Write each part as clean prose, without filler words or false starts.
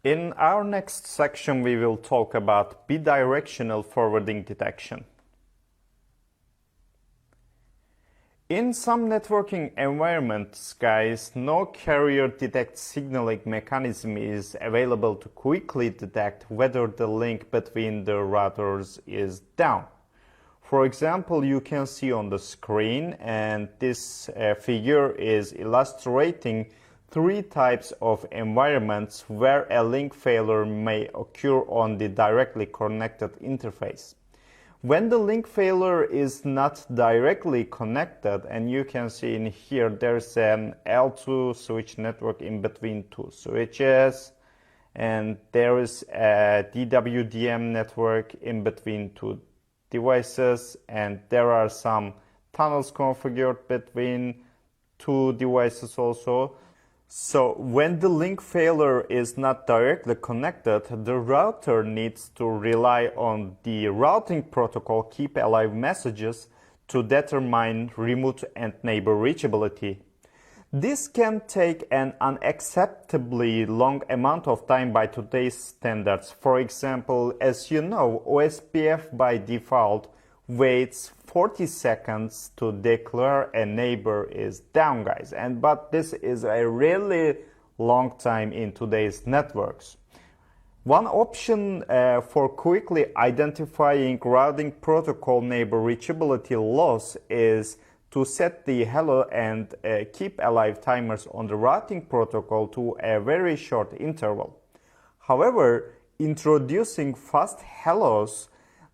In our next section, we will talk about bidirectional forwarding detection. In some networking environments, guys, no carrier detect signaling mechanism is available to quickly detect whether the link between the routers is down. For example, you can see on the screen, and this figure is illustrating three types of environments where a link failure may occur on the directly connected interface. When the link failure is not directly connected, and you can see in here there's an L2 switch network in between two switches, and there is a DWDM network in between two devices, and there are some tunnels configured between two devices also. So when the link failure is not directly connected, the router needs to rely on the routing protocol keep alive messages to determine remote and neighbor reachability. This can take an unacceptably long amount of time by today's standards. For example, as you know, OSPF by default waits 40 seconds to declare a neighbor is down, guys. But this is a really long time in today's networks. One option for quickly identifying routing protocol neighbor reachability loss is to set the hello and keep alive timers on the routing protocol to a very short interval. However, introducing fast hellos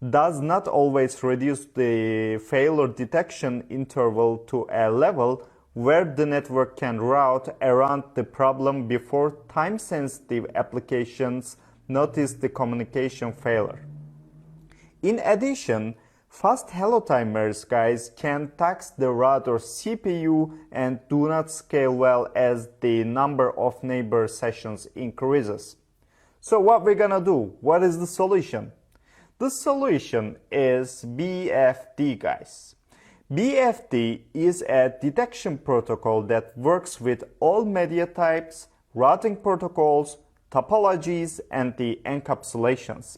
does not always reduce the failure detection interval to a level where the network can route around the problem before time-sensitive applications notice the communication failure. In addition, fast hello timers, guys, can tax the router CPU and do not scale well as the number of neighbor sessions increases. So what we're gonna do? What is the solution? The solution is BFD, guys. BFD is a detection protocol that works with all media types, routing protocols, topologies, and the encapsulations.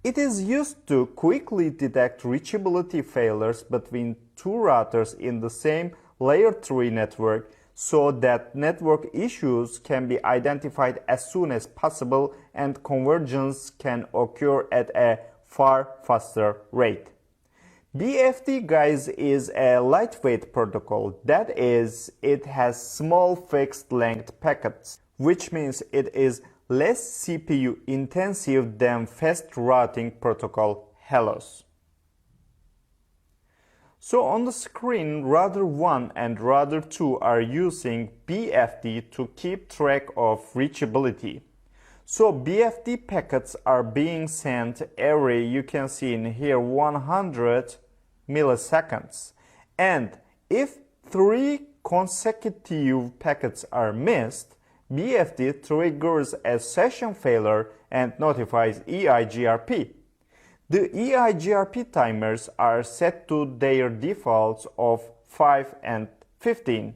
It is used to quickly detect reachability failures between two routers in the same layer 3 network so that network issues can be identified as soon as possible and convergence can occur at a far faster rate. BFD, guys, is a lightweight protocol. That is, it has small fixed length packets, which means it is less CPU intensive than fast routing protocol hellos. So on the screen, router 1 and router 2 are using BFD to keep track of reachability. So BFD packets are being sent every, you can see in here, 100 milliseconds. And if 3 consecutive packets are missed, BFD triggers a session failure and notifies EIGRP. The EIGRP timers are set to their defaults of 5 and 15